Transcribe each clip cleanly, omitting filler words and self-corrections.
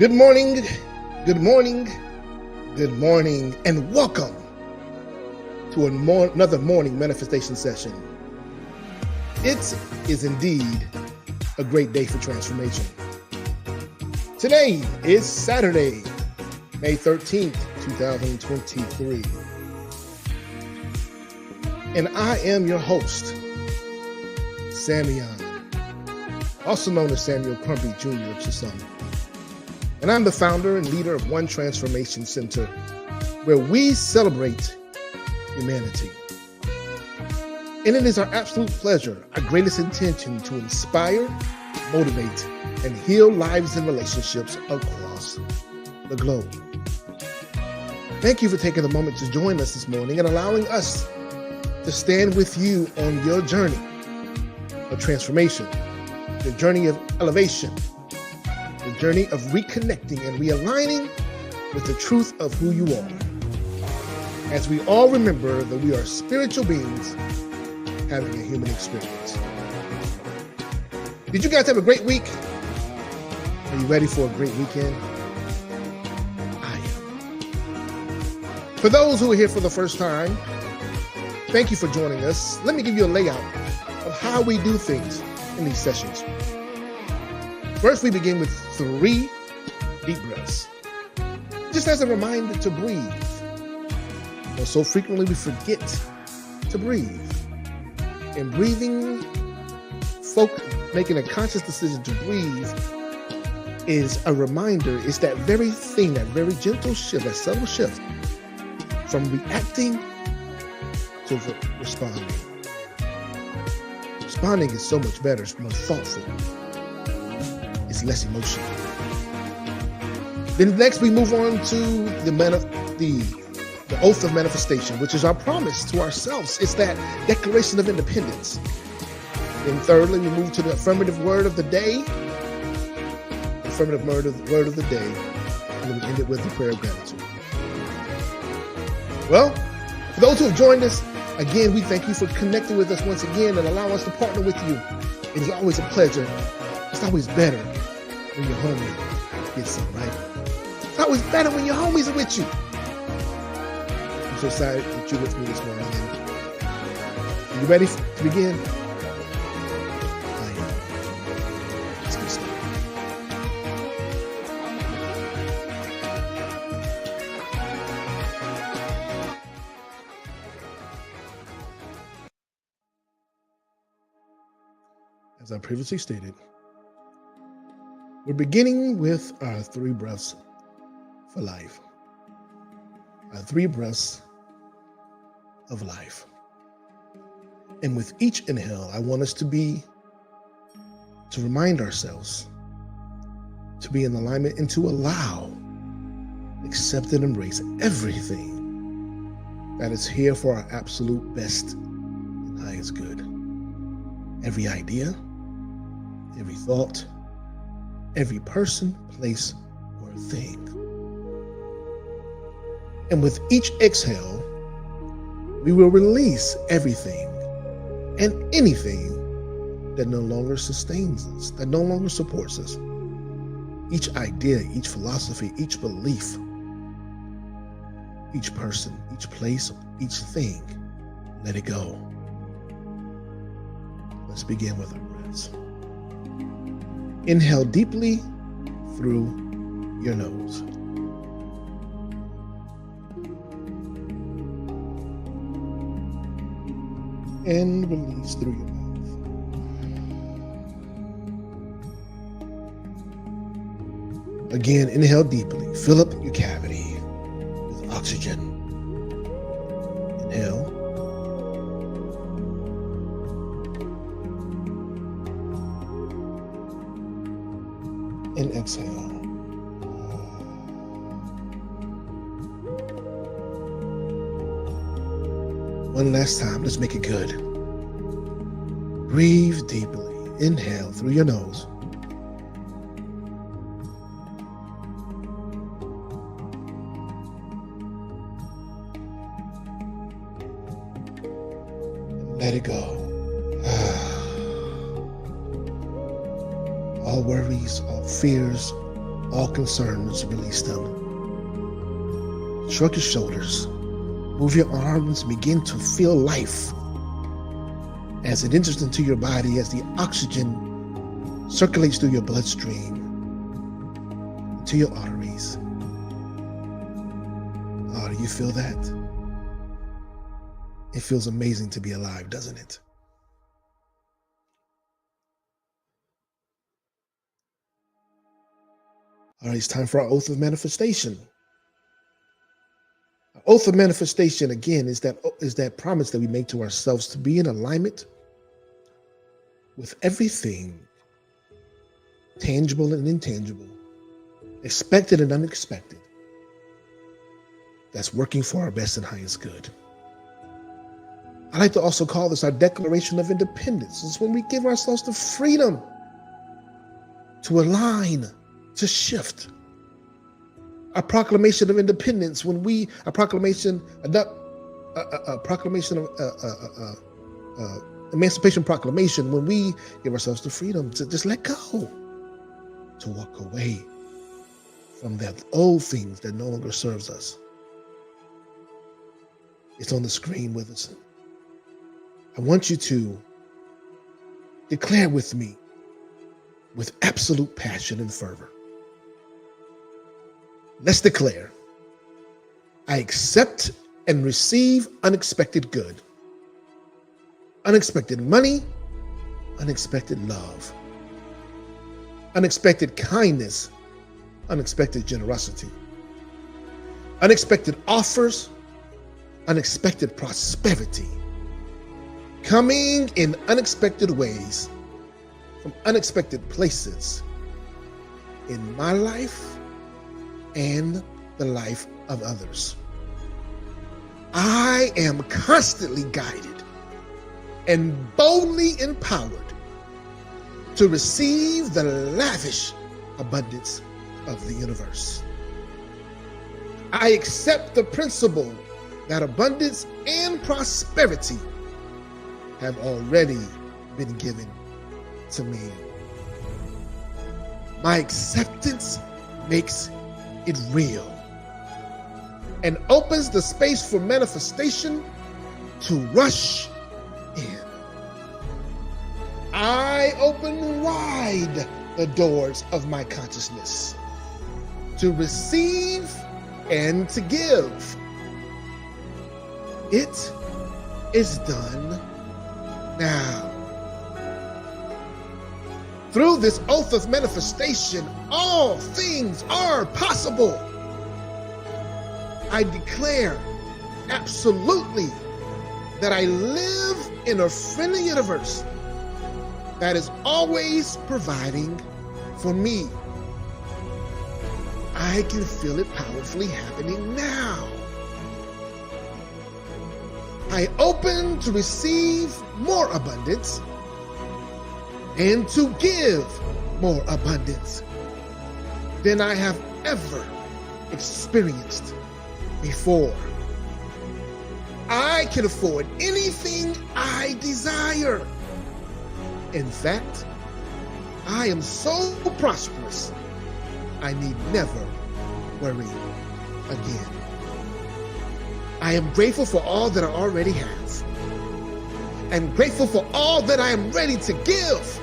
Good morning, good morning, good morning, and welcome to another morning manifestation session. It is indeed a great day for transformation. Today is Saturday, May 13th, 2023. And I am your host, Samion, also known as Samuel Crumpy Jr. Chisholm. And I'm the founder and leader of One Transformation Center, where we celebrate humanity. And it is our absolute pleasure, our greatest intention to inspire, motivate, and heal lives and relationships across the globe. Thank you for taking a moment to join us this morning and allowing us to stand with you on your journey of transformation, your journey of elevation, the journey of reconnecting and realigning with the truth of who you are. As we all remember that we are spiritual beings having a human experience. Did you guys have a great week? Are you ready for a great weekend? I am. For those who are here for the first time, thank you for joining us. Let me give you a layout of how we do things in these sessions. First, we begin with 3 deep breaths, just as a reminder to breathe. Well, so frequently we forget to breathe. And breathing, making a conscious decision to breathe is a reminder, it's that very thing, that very gentle shift, that subtle shift from reacting to responding. Responding is so much better, it's more thoughtful. It's less emotional. Then next we move on to the oath of manifestation, which is our promise to ourselves. It's that declaration of independence. Then thirdly, we move to the affirmative word of the day. Affirmative word of the day. And then we end it with the prayer of gratitude. Well, for those who have joined us, again, we thank you for connecting with us once again and allow us to partner with you. It is always a pleasure. It's always better when your homie gets some, right? It's always better when your homies are with you. I'm so excited that you're with me this morning. Are you ready to begin? I am. Let's get started. As I previously stated, we're beginning with our 3 breaths for life. Our 3 breaths of life. And with each inhale, I want us to remind ourselves to be in alignment and to allow, accept and embrace everything that is here for our absolute best and highest good. Every idea, every thought, every person, place, or thing. And with each exhale, we will release everything and anything that no longer sustains us, that no longer supports us. Each idea, each philosophy, each belief, each person, each place, each thing, let it go. Let's begin with our breaths. Inhale deeply through your nose. And release through your mouth. Again, inhale deeply. Fill up your cavity with oxygen. Inhale. And exhale. One last time, let's make it good. Breathe deeply. Inhale through your nose. Let it go. All worries, all fears, All concerns, release them. Shrug your shoulders. Move your arms. Begin to feel life as it enters into your body, as the oxygen circulates through your bloodstream, into your arteries. Oh, do you feel that? It feels amazing to be alive, doesn't it? All right, it's time for our oath of manifestation. Our oath of manifestation, again, is that promise that we make to ourselves to be in alignment with everything tangible and intangible, expected and unexpected, that's working for our best and highest good. I like to also call this our declaration of independence. It's when we give ourselves the freedom to align, to shift. A proclamation of independence when a proclamation of emancipation proclamation when we give ourselves the freedom to just let go, to walk away from that old things that no longer serves us. It's on the screen with us. I want you to declare with me with absolute passion and fervor. Let's declare, I accept and receive unexpected good, unexpected money, unexpected love, unexpected kindness, unexpected generosity, unexpected offers, unexpected prosperity, coming in unexpected ways from unexpected places in my life and the life of others. I am constantly guided and boldly empowered to receive the lavish abundance of the universe. I accept the principle that abundance and prosperity have already been given to me. My acceptance makes it real and opens the space for manifestation to rush in. I open wide the doors of my consciousness to receive and to give. It is done now. Through this oath of manifestation, all things are possible. I declare absolutely that I live in a friendly universe that is always providing for me. I can feel it powerfully happening now. I open to receive more abundance and to give more abundance than I have ever experienced before. I can afford anything I desire. In fact, I am so prosperous, I need never worry again. I am grateful for all that I already have. I'm grateful for all that I am ready to give.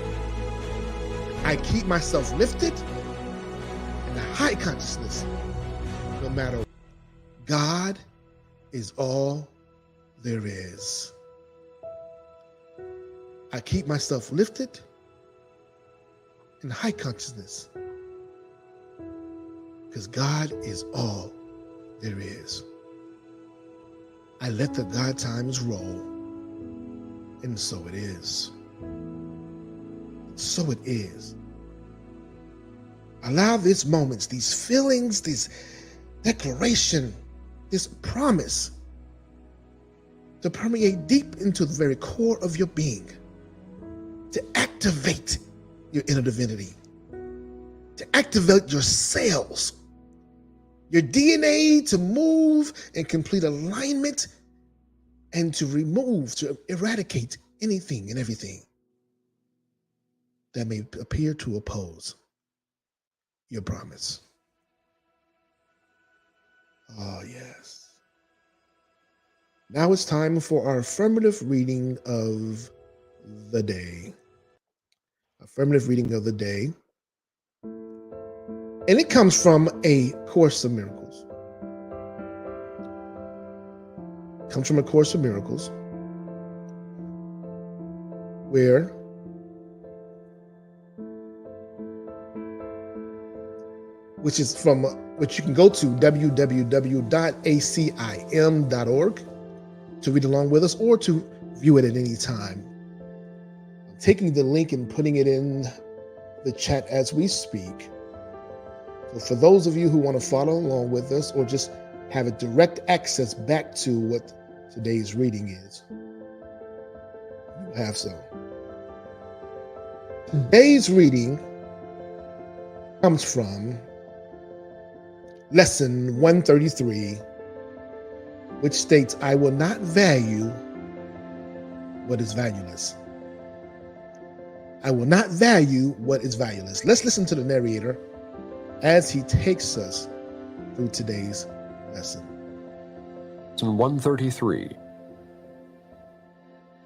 I keep myself lifted in a high consciousness, no matter what. God is all there is. I keep myself lifted in high consciousness because God is all there is. I let the God times roll, and so it is. So it is. Allow these moments, these feelings, this declaration, this promise to permeate deep into the very core of your being, to activate your inner divinity, to activate your cells, your DNA to move in complete alignment and to remove, to eradicate anything and everything that may appear to oppose. your promise. Oh, yes. Now it's time for our affirmative reading of the day. Affirmative reading of the day. And it comes from A Course of Miracles. It comes from A Course of Miracles, which you can go to www.acim.org to read along with us or to view it at any time. I'm taking the link and putting it in the chat as we speak. So for those of you who want to follow along with us or just have a direct access back to what today's reading is, you have so. Today's reading comes from Lesson 133, which states, I will not value what is valueless. I will not value what is valueless. Let's listen to the narrator as he takes us through today's lesson. Lesson 133.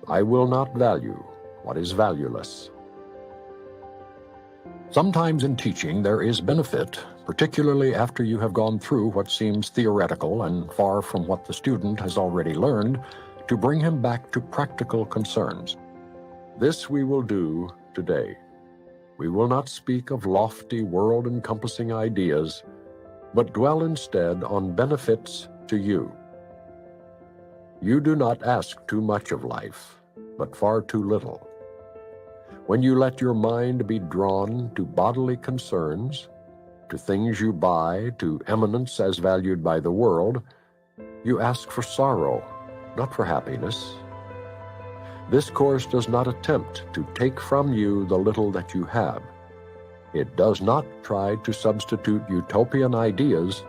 I will not value what is valueless. Sometimes in teaching there is benefit, particularly after you have gone through what seems theoretical and far from what the student has already learned, to bring him back to practical concerns. This we will do today. We will not speak of lofty, world-encompassing ideas, but dwell instead on benefits to you. You do not ask too much of life, but far too little. When you let your mind be drawn to bodily concerns, to things you buy, to eminence as valued by the world, you ask for sorrow, not for happiness. This course does not attempt to take from you the little that you have. It does not try to substitute utopian ideas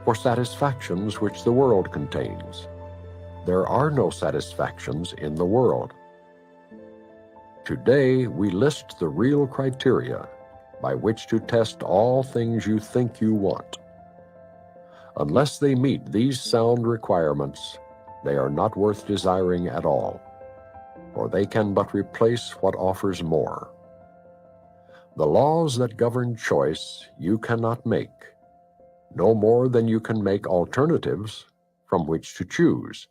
for satisfactions which the world contains. There are no satisfactions in the world. Today, we list the real criteria by which to test all things you think you want. Unless they meet these sound requirements, they are not worth desiring at all, for they can but replace what offers more. The laws that govern choice you cannot make, no more than you can make alternatives from which to choose.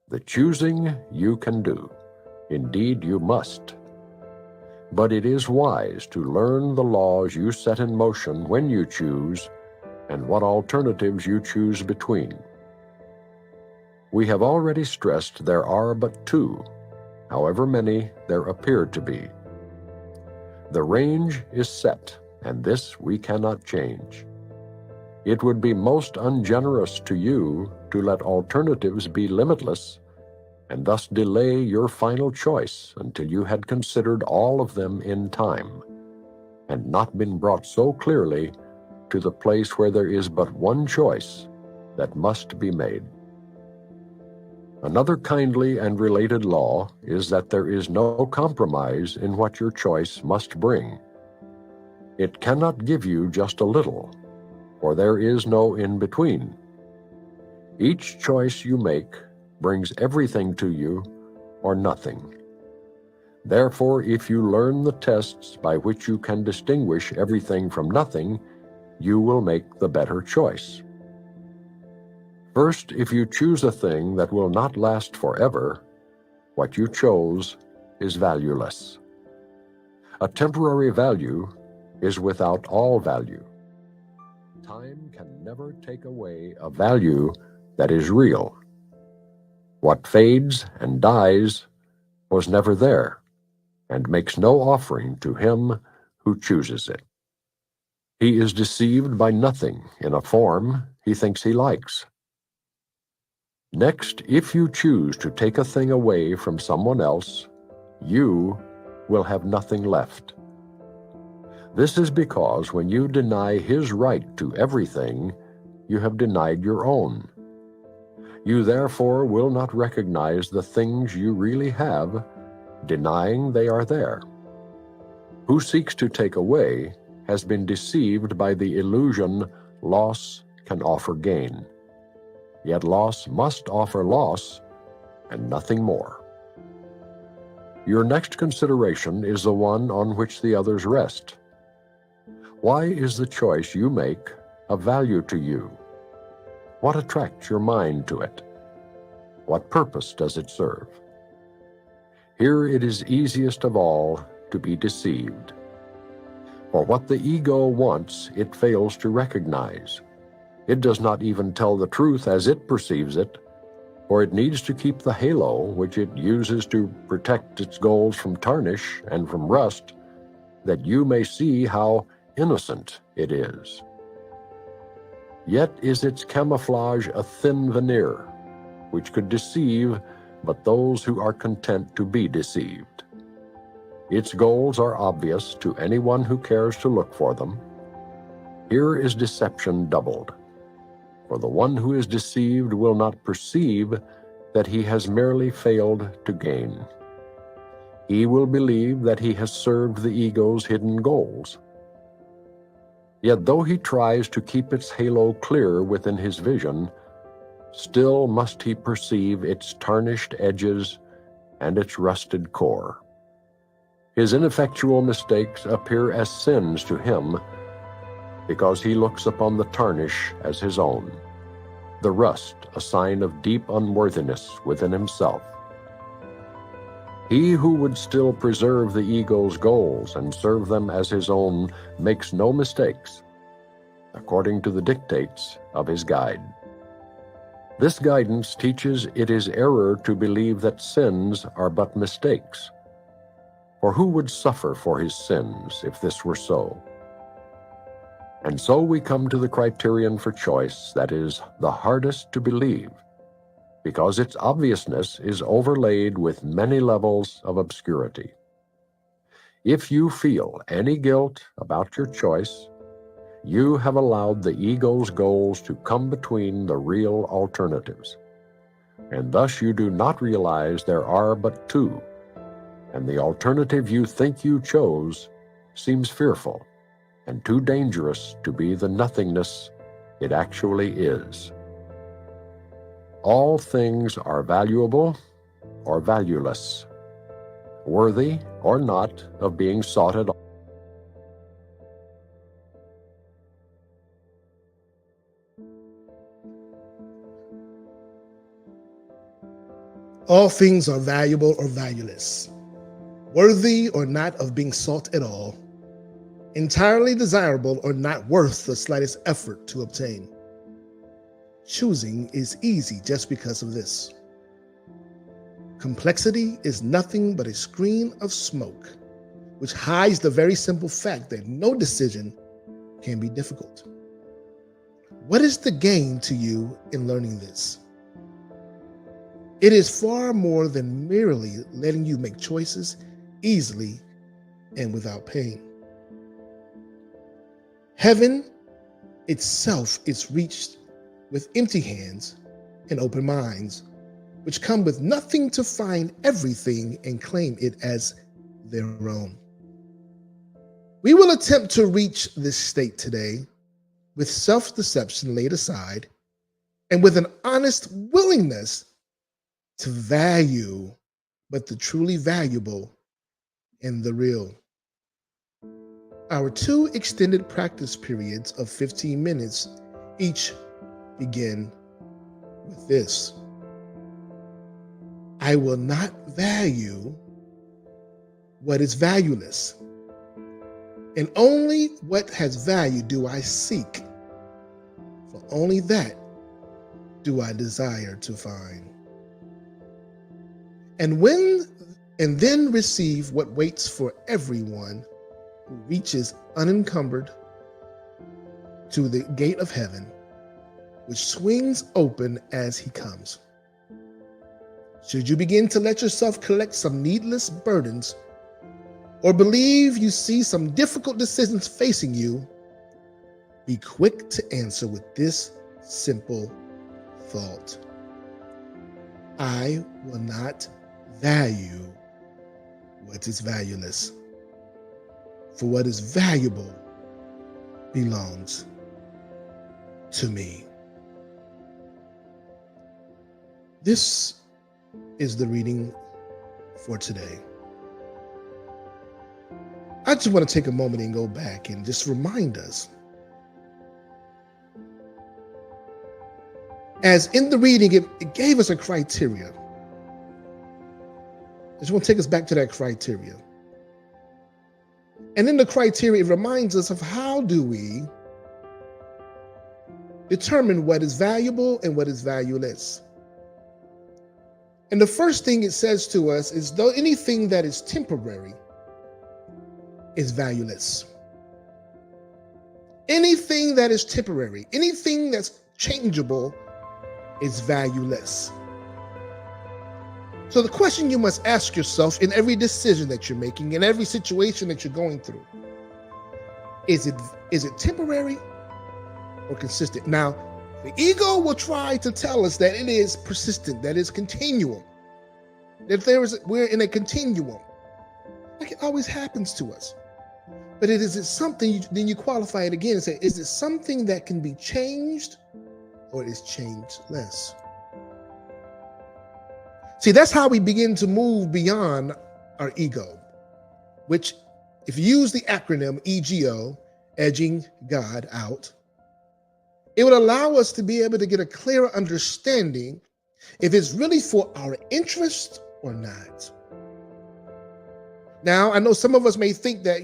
The choosing you can do. Indeed, you must. But it is wise to learn the laws you set in motion when you choose and what alternatives you choose between. We have already stressed there are but two, however many there appear to be. The range is set, and this we cannot change. It would be most ungenerous to you to let alternatives be limitless and thus delay your final choice until you had considered all of them in time, and not been brought so clearly to the place where there is but one choice that must be made. Another kindly and related law is that there is no compromise in what your choice must bring. It cannot give you just a little, for there is no in-between. Each choice you make brings everything to you or nothing. Therefore, if you learn the tests by which you can distinguish everything from nothing, you will make the better choice. First, if you choose a thing that will not last forever, what you chose is valueless. A temporary value is without all value. Time can never take away a value that is real. What fades and dies was never there, and makes no offering to him who chooses it. He is deceived by nothing in a form he thinks he likes. Next, if you choose to take a thing away from someone else, you will have nothing left. This is because when you deny his right to everything, you have denied your own. You therefore will not recognize the things you really have, denying they are there. Who seeks to take away has been deceived by the illusion loss can offer gain. Yet loss must offer loss and nothing more. Your next consideration is the one on which the others rest. Why is the choice you make of value to you? What attracts your mind to it? What purpose does it serve? Here it is easiest of all to be deceived. For what the ego wants, it fails to recognize. It does not even tell the truth as it perceives it, for it needs to keep the halo which it uses to protect its goals from tarnish and from rust, that you may see how innocent it is. Yet is its camouflage a thin veneer, which could deceive but those who are content to be deceived. Its goals are obvious to anyone who cares to look for them. Here is deception doubled. For the one who is deceived will not perceive that he has merely failed to gain. He will believe that he has served the ego's hidden goals. Yet though he tries to keep its halo clear within his vision, still must he perceive its tarnished edges and its rusted core. His ineffectual mistakes appear as sins to him because he looks upon the tarnish as his own, the rust a sign of deep unworthiness within himself. He who would still preserve the ego's goals and serve them as his own makes no mistakes, according to the dictates of his guide. This guidance teaches it is error to believe that sins are but mistakes. For who would suffer for his sins if this were so? And so we come to the criterion for choice that is the hardest to believe, because its obviousness is overlaid with many levels of obscurity. If you feel any guilt about your choice, you have allowed the ego's goals to come between the real alternatives, and thus you do not realize there are but two, and the alternative you think you chose seems fearful and too dangerous to be the nothingness it actually is. All things are valuable or valueless, worthy or not of being sought at all. All things are valuable or valueless, worthy or not of being sought at all, entirely desirable or not worth the slightest effort to obtain. Choosing is easy just because of this. Complexity is nothing but a screen of smoke, which hides the very simple fact that no decision can be difficult. What is the gain to you in learning this? It is far more than merely letting you make choices easily and without pain. Heaven itself is reached with empty hands and open minds, which come with nothing to find everything and claim it as their own. We will attempt to reach this state today with self-deception laid aside and with an honest willingness to value but the truly valuable and the real. Our 2 extended practice periods of 15 minutes each begin with this. I will not value what is valueless, and only what has value do I seek, for only that do I desire to find. And then receive what waits for everyone who reaches unencumbered to the gate of heaven, which swings open as he comes. Should you begin to let yourself collect some needless burdens, or believe you see some difficult decisions facing you, be quick to answer with this simple thought. I will not value what is valueless, for what is valuable belongs to me. This is the reading for today. I just want to take a moment and go back and just remind us. As in the reading, it gave us a criteria. I just want to take us back to that criteria. And in the criteria, it reminds us of how do we determine what is valuable and what is valueless. And the first thing it says to us is, though anything that is temporary is valueless. Anything that is temporary, anything that's changeable is valueless. So the question you must ask yourself in every decision that you're making, in every situation that you're going through, is it temporary or consistent? Now, the ego will try to tell us that it is persistent, that it's continual, that we're in a continuum. Like it always happens to us. But is it something, then you qualify it again and say, is it something that can be changed or is changeless? See, that's how we begin to move beyond our ego, which, if you use the acronym EGO, edging God out, it would allow us to be able to get a clearer understanding if it's really for our interest or not. Now, I know some of us may think that,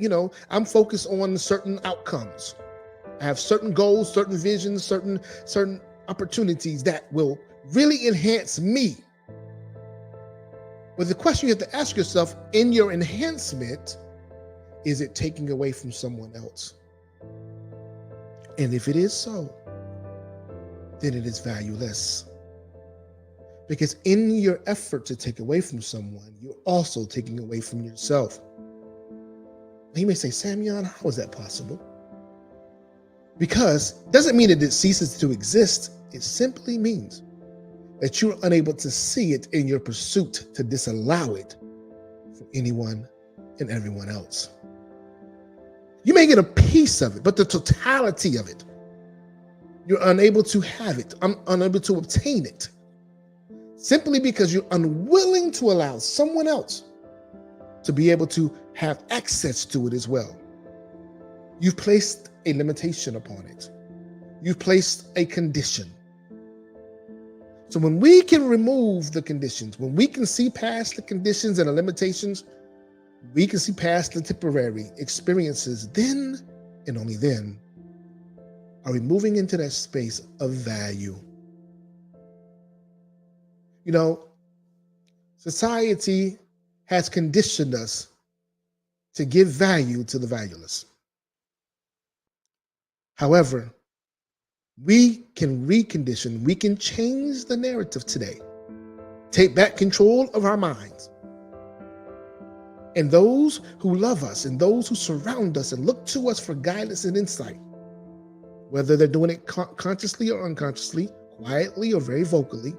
I'm focused on certain outcomes. I have certain goals, certain visions, certain opportunities that will really enhance me. But the question you have to ask yourself, in your enhancement, is it taking away from someone else? And if it is so, then it is valueless. Because in your effort to take away from someone, you're also taking away from yourself. Now you may say, Samion, how is that possible? Because it doesn't mean that it ceases to exist. It simply means that you're unable to see it in your pursuit to disallow it for anyone and everyone else. You may get a piece of it, but the totality of it, you're unable to have it. I'm unable to obtain it. Simply because you're unwilling to allow someone else to be able to have access to it as well. You've placed a limitation upon it. You've placed a condition. So when we can remove the conditions, when we can see past the conditions and the limitations, we can see past the temporary experiences, then and only then are we moving into that space of value. Society has conditioned us to give value to the valueless. However, we can recondition, we can change the narrative today, take back control of our minds. And those who love us and those who surround us and look to us for guidance and insight, whether they're doing it consciously or unconsciously, quietly or very vocally,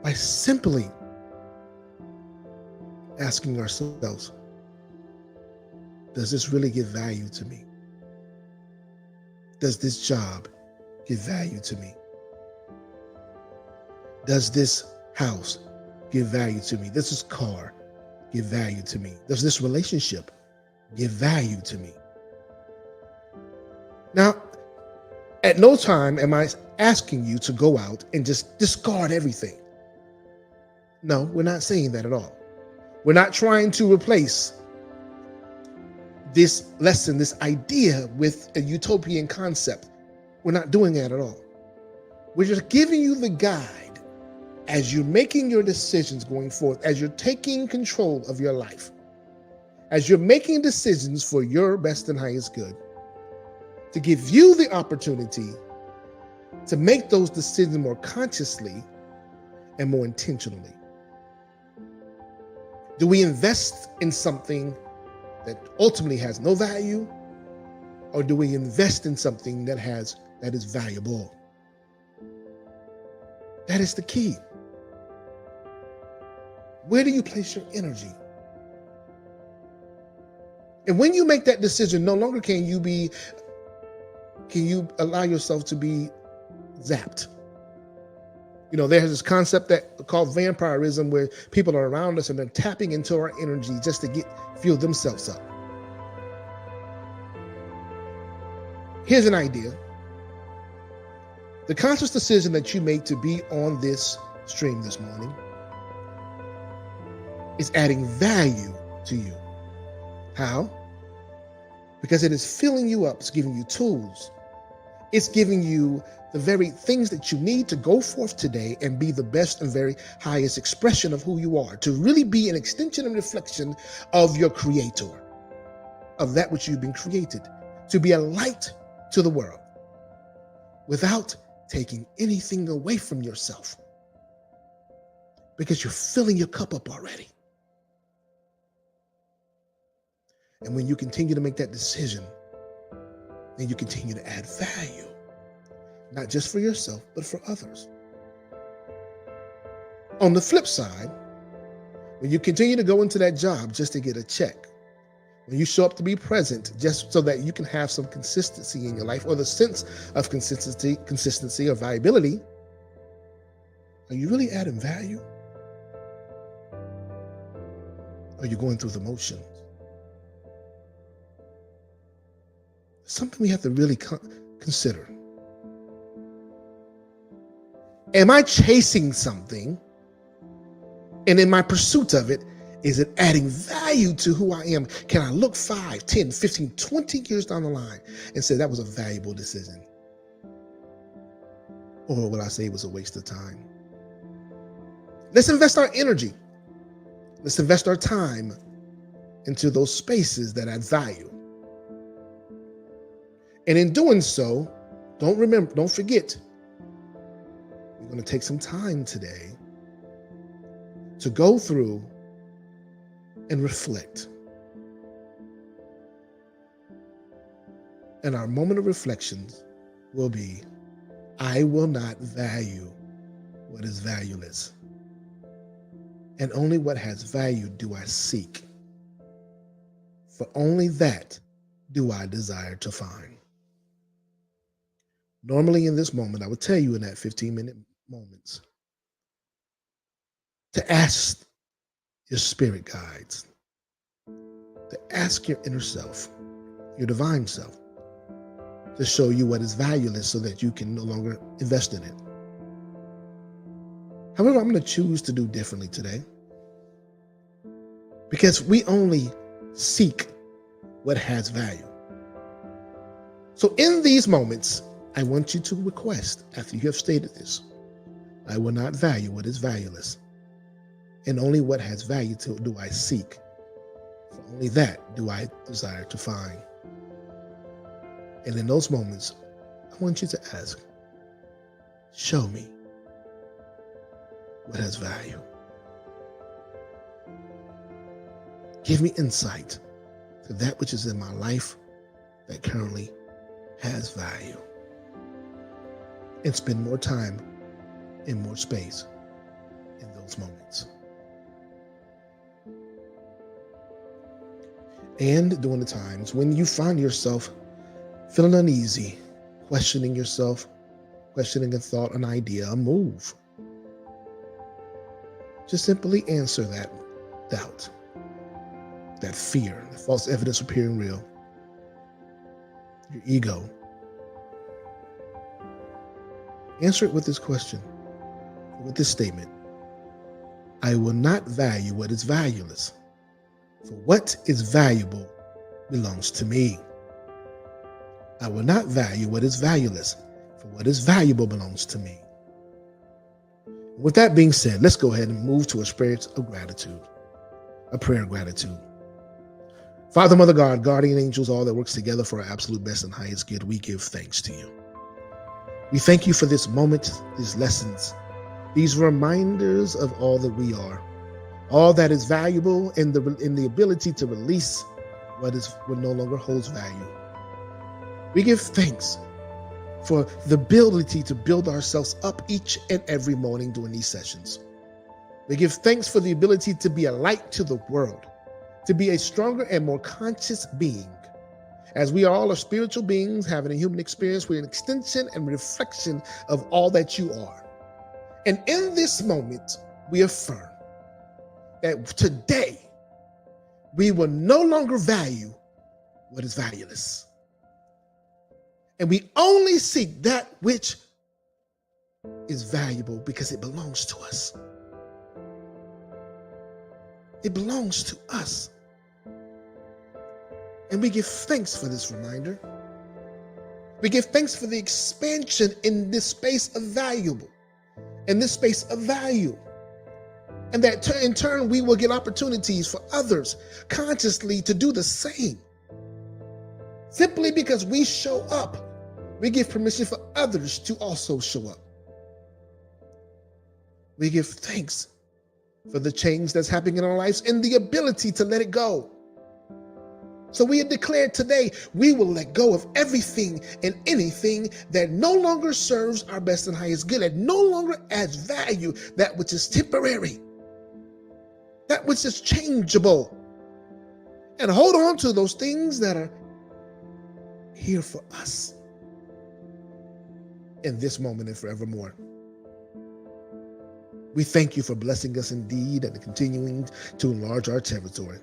by simply asking ourselves, does this really give value to me? Does this job give value to me? Does this house give value to me? Does this car give value to me? Does this relationship give value to me? Now, at no time am I asking you to go out and just discard everything. No, we're not saying that at all. We're not trying to replace this lesson, this idea with a utopian concept. We're not doing that at all. We're just giving you the guide as you're making your decisions going forth, as you're taking control of your life, as you're making decisions for your best and highest good, to give you the opportunity to make those decisions more consciously and more intentionally. Do we invest in something that ultimately has no value, or do we invest in something that is valuable? That is the key. Where do you place your energy? And when you make that decision, no longer can you allow yourself to be zapped. You know, there's this concept that called vampirism, where people are around us and they're tapping into our energy just to fuel themselves up. Here's an idea. The conscious decision that you make to be on this stream this morning is adding value to you. How? Because it is filling you up. It's giving you tools. It's giving you the very things that you need to go forth today and be the best and very highest expression of who you are, to really be an extension and reflection of your creator, of that which you've been created, to be a light to the world without taking anything away from yourself, because you're filling your cup up already. And when you continue to make that decision, then you continue to add value, not just for yourself, but for others. On the flip side, when you continue to go into that job just to get a check, when you show up to be present just so that you can have some consistency in your life, or the sense of consistency or viability, are you really adding value? Or are you going through the motions? Something we have to really consider. Am I chasing something, and in my pursuit of it, is it adding value to who I am? Can I look 5, 10, 15, 20 years down the line and say that was a valuable decision? Or will I say it was a waste of time? Let's invest our energy. Let's invest our time into those spaces that add value. And in doing so, don't forget, we're going to take some time today to go through and reflect. And our moment of reflections will be, I will not value what is valueless, and only what has value do I seek, for only that do I desire to find. Normally in this moment, I would tell you in that 15-minute moments to ask your spirit guides, to ask your inner self, your divine self, to show you what is valueless so that you can no longer invest in it. However, I'm going to choose to do differently today, because we only seek what has value. So in these moments, I want you to request, after you have stated this, I will not value what is valueless, and only what has value do I seek, for only that do I desire to find. And in those moments, I want you to ask, show me what has value. Give me insight to that which is in my life that currently has value. And spend more time and more space in those moments. And during the times when you find yourself feeling uneasy, questioning yourself, questioning a thought, an idea, a move, just simply answer that doubt, that fear, the false evidence appearing real, your ego. Answer it with this question, with this statement. I will not value what is valueless, for what is valuable belongs to me. I will not value what is valueless, for what is valuable belongs to me. With that being said, let's go ahead and move to a spirit of gratitude, a prayer of gratitude. Father, Mother, God, guardian angels, all that works together for our absolute best and highest good, we give thanks to you. We thank you for this moment, these lessons, these reminders of all that we are, all that is valuable, and the ability to release what no longer holds value. We give thanks for the ability to build ourselves up each and every morning during these sessions. We give thanks for the ability to be a light to the world, to be a stronger and more conscious being. As we all are spiritual beings having a human experience, we're an extension and reflection of all that you are. And in this moment, we affirm that today we will no longer value what is valueless. And we only seek that which is valuable because it belongs to us. It belongs to us. And we give thanks for this reminder. We give thanks for the expansion in this space of valuable, in this space of value. And that in turn, we will get opportunities for others consciously to do the same. Simply because we show up, we give permission for others to also show up. We give thanks for the change that's happening in our lives and the ability to let it go. So we have declared today, we will let go of everything and anything that no longer serves our best and highest good, that no longer adds value, that which is temporary, that which is changeable, and hold on to those things that are here for us in this moment and forevermore. We thank you for blessing us indeed and continuing to enlarge our territory.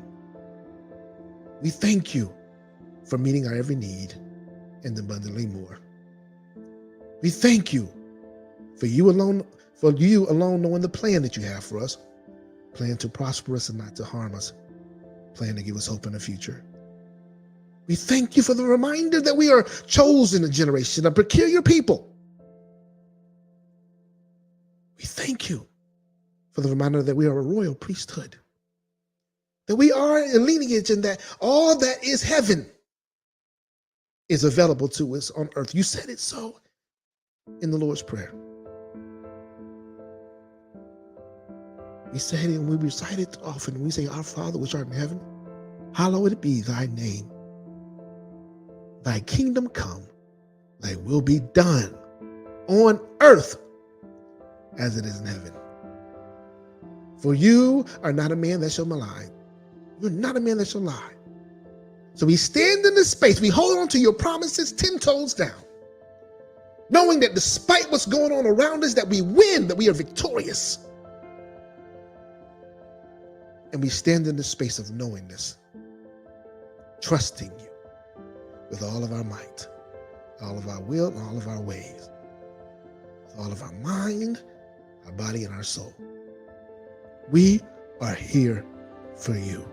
We thank you for meeting our every need and abundantly more. We thank you for you alone knowing the plan that you have for us, plan to prosper us and not to harm us, plan to give us hope in the future. We thank you for the reminder that we are chosen a generation, a peculiar people. We thank you for the reminder that we are a royal priesthood, that we are a lineage and that all that is heaven is available to us on earth. You said it so in the Lord's Prayer. We say it and we recite it often. We say, Our Father which art in heaven, hallowed be thy name. Thy kingdom come, thy will be done on earth as it is in heaven. For you are not a man that shall malign. You're not a man that shall lie. So we stand in this space. We hold on to your promises 10 toes down, knowing that despite what's going on around us, that we win, that we are victorious. And we stand in this space of knowing this, trusting you with all of our might, all of our will, and all of our ways, with all of our mind, our body, and our soul. We are here for you.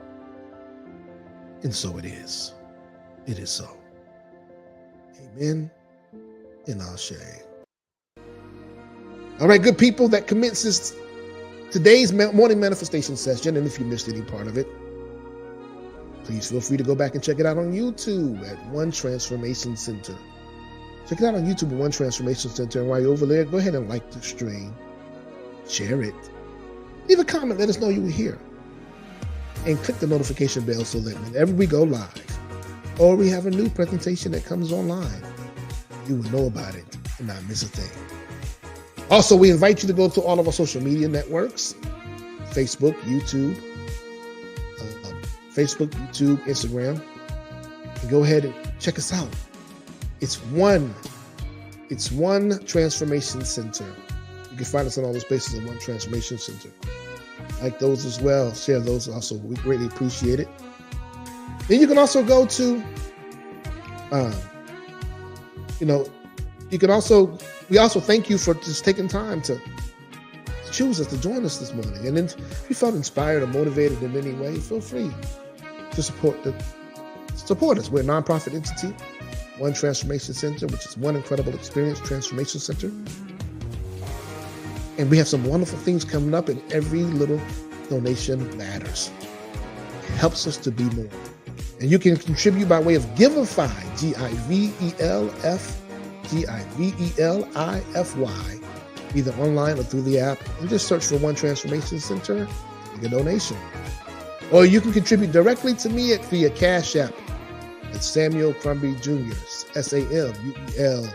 And so it is. It is so. Amen and Ashe. All right, good people, that commences today's morning manifestation session. And if you missed any part of it, please feel free to go back and check it out on YouTube at One Transformation Center. Check it out on YouTube at One Transformation Center. And while you're over there, go ahead and like the stream, share it, leave a comment, let us know you were here. And click the notification bell so that whenever we go live or we have a new presentation that comes online, you will know about it and not miss a thing. Also, we invite you to go to all of our social media networks, Facebook, YouTube, Instagram, and go ahead and check us out. It's one Transformation Center. You can find us in all those places in One Transformation Center. Like those as well. Share those also. We greatly appreciate it. Then you can also go to, we also thank you for just taking time to choose us, to join us this morning. And then if you felt inspired or motivated in any way, feel free to support us. We're a nonprofit entity, One Transformation Center, which is One Incredible Experience Transformation Center. And we have some wonderful things coming up, and every little donation matters. It helps us to be more. And you can contribute by way of Givelify, Givelify, either online or through the app. And just search for One Transformation Center, make a donation. Or you can contribute directly to me via Cash App at Samuel Crumby Jr., SamuelCrumby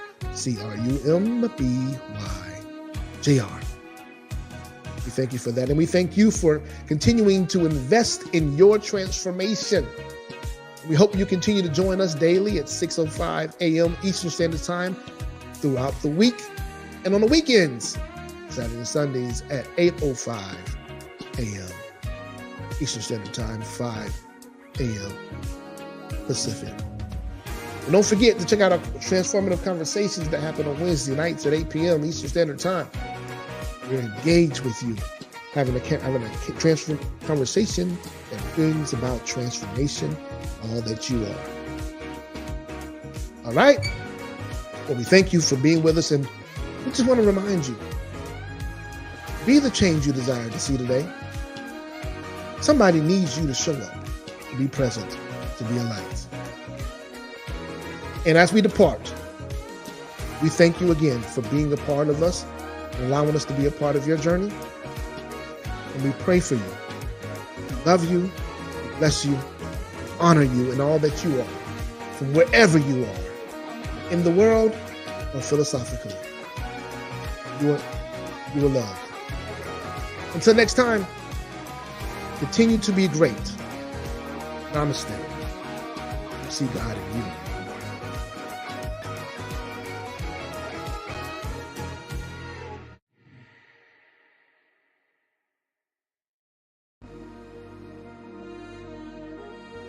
Jr. We thank you for that. And we thank you for continuing to invest in your transformation. We hope you continue to join us daily at 6:05 a.m. Eastern Standard Time throughout the week and on the weekends, Saturdays and Sundays at 8:05 a.m. Eastern Standard Time, 5 a.m. Pacific. And don't forget to check out our transformative conversations that happen on Wednesday nights at 8 p.m. Eastern Standard Time. We're engaged with you, having a transform conversation that brings about transformation, all that you are. All right? Well, we thank you for being with us, and we just want to remind you, be the change you desire to see today. Somebody needs you to show up, to be present, to be a light. And as we depart, we thank you again for being a part of us and allowing us to be a part of your journey. And we pray for you. We love you, we bless you, honor you in all that you are, from wherever you are, in the world or philosophically. You are loved. Until next time, continue to be great. Namaste. See God in you.